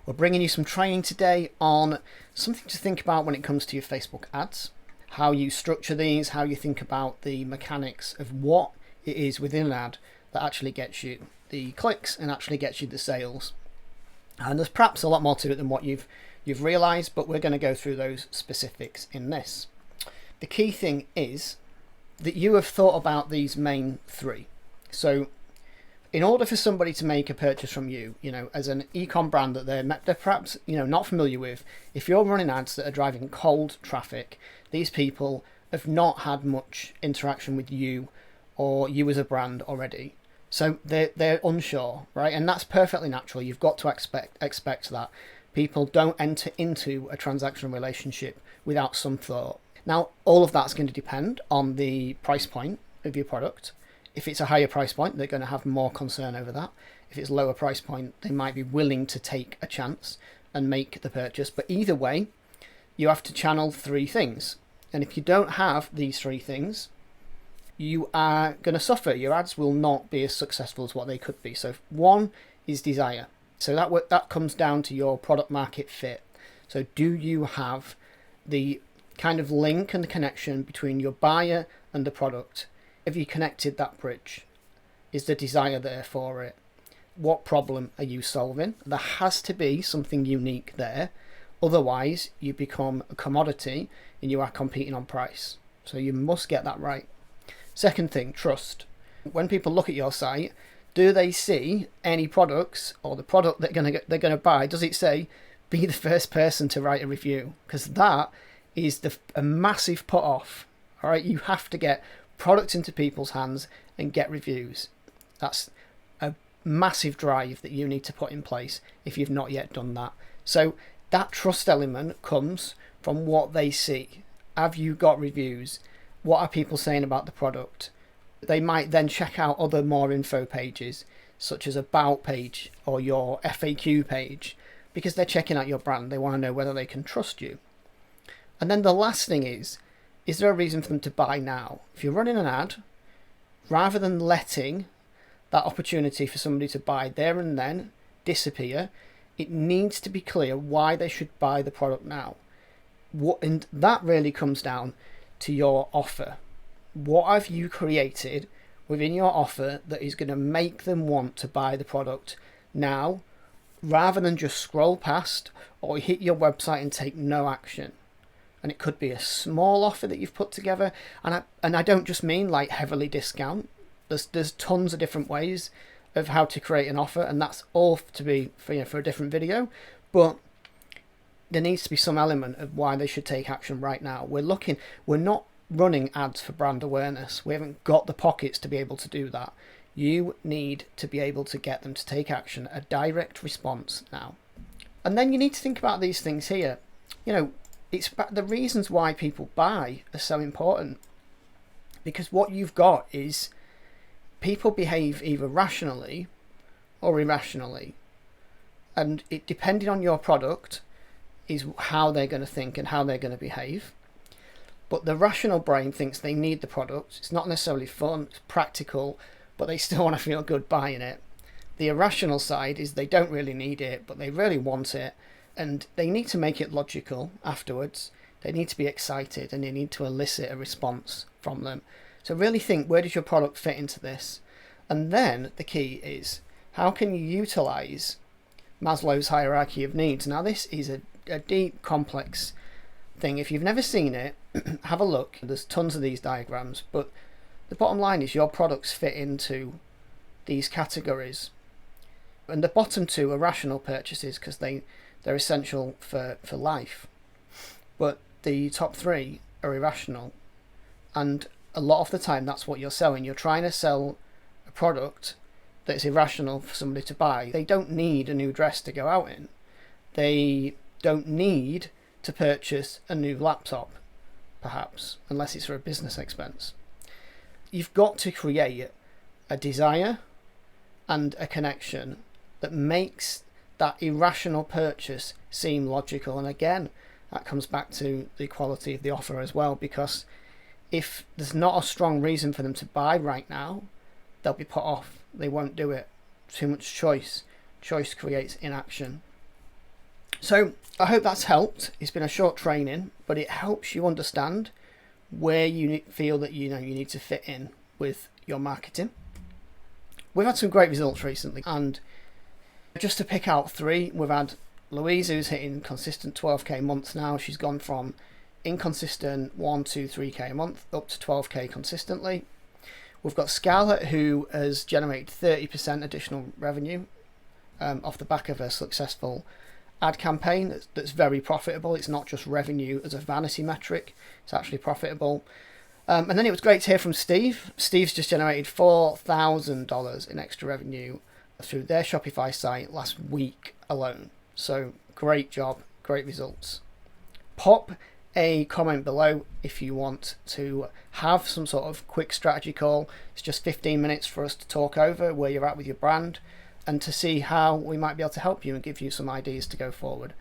We're bringing you some training today on something to think about when it comes to your Facebook ads, how you structure these, how you think about the mechanics of what it is within an ad that actually gets you the clicks and actually gets you the sales. And there's perhaps a lot more to it than what you've realized, but we're going to go through those specifics in this. The key thing is that you have thought about these main three. So in order for somebody to make a purchase from you, as an e-com brand that they're perhaps, not familiar with, if you're running ads that are driving cold traffic, these people have not had much interaction with you or you as a brand already. So they're unsure, right? And that's perfectly natural. You've got to expect that. People don't enter into a transactional relationship without some thought. Now, all of that's going to depend on the price point of your product. If it's a higher price point, they're going to have more concern over that. If it's a lower price point, they might be willing to take a chance and make the purchase. But either way, you have to channel three things. And if you don't have these three things, you are going to suffer. Your ads will not be as successful as what they could be. So one is desire. So that comes down to your product market fit. So do you have the kind of link and the connection between your buyer and the product? Have you connected that bridge? Is the desire there for it? What problem are you solving? There has to be something unique there. Otherwise, you become a commodity and you are competing on price. So you must get that right. Second thing, trust. When people look at your site, do they see any products or the product they're going to buy? Does it say, be the first person to write a review? Because that is a massive put off. All right, you have to get products into people's hands and get reviews. That's a massive drive that you need to put in place if you've not yet done that. So that trust element comes from what they see. Have you got reviews? What are people saying about the product? They might then check out other more info pages, such as About page or your FAQ page, because they're checking out your brand. They want to know whether they can trust you. And then the last thing is there a reason for them to buy now? If you're running an ad, rather than letting that opportunity for somebody to buy there and then disappear, it needs to be clear why they should buy the product now. And that really comes down to your offer. What have you created within your offer that is going to make them want to buy the product now, rather than just scroll past or hit your website and take no action? And it could be a small offer that you've put together. And I don't just mean like heavily discount. There's tons of different ways of how to create an offer, and that's all to be for a different video. But there needs to be some element of why they should take action right now. We're not running ads for brand awareness. We haven't got the pockets to be able to do that. You need to be able to get them to take action, a direct response now. And then you need to think about these things here. It's the reasons why people buy are so important, because what you've got is people behave either rationally or irrationally, and it depending on your product is how they're going to think and how they're going to behave. But the rational brain thinks they need the product. It's not necessarily fun, it's practical, but they still want to feel good buying it. The irrational side is they don't really need it, but they really want it. And they need to make it logical afterwards. They need to be excited and they need to elicit a response from them. So really think, where does your product fit into this? And then the key is, how can you utilize Maslow's hierarchy of needs? Now this is a deep, complex thing. If you've never seen it, have a look. There's tons of these diagrams, but the bottom line is your products fit into these categories. And the bottom two are rational purchases because they're essential for life. But the top three are irrational. And a lot of the time that's what you're selling. You're trying to sell a product that's irrational for somebody to buy. They don't need a new dress to go out in. They don't need to purchase a new laptop, perhaps, unless it's for a business expense. You've got to create a desire and a connection that makes that irrational purchase seem logical. And again, that comes back to the quality of the offer as well, because if there's not a strong reason for them to buy right now, they'll be put off. They won't do it. Too much choice. Choice creates inaction. So I hope that's helped. It's been a short training, but it helps you understand where you feel that you need to fit in with your marketing. We've had some great results recently, and just to pick out 3, we've had Louise, who's hitting consistent 12k months now. She's gone from inconsistent 1, 2, 3k a month up to 12k consistently. We've got Scarlett, who has generated 30% additional revenue off the back of a successful ad campaign that's very profitable. It's not just revenue as a vanity metric, it's actually profitable. And then it was great to hear from Steve. Steve's just generated $4,000 in extra revenue through their Shopify site last week alone. So great job, great results. Pop a comment below if you want to have some sort of quick strategy call. It's just 15 minutes for us to talk over where you're at with your brand and to see how we might be able to help you and give you some ideas to go forward.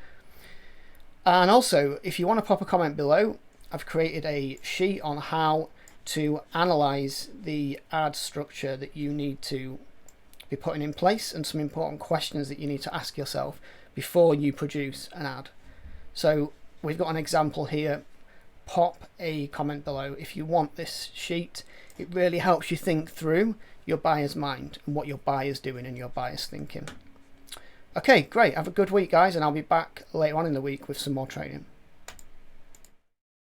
And also, if you want to pop a comment below, I've created a sheet on how to analyze the ad structure that you need to be putting in place and some important questions that you need to ask yourself before you produce an ad. So we've got an example here. Pop a comment below if you want this sheet. It really helps you think through your buyer's mind and what your buyer's doing and your buyer's thinking. Okay, great. Have a good week, guys, and I'll be back later on in the week with some more training.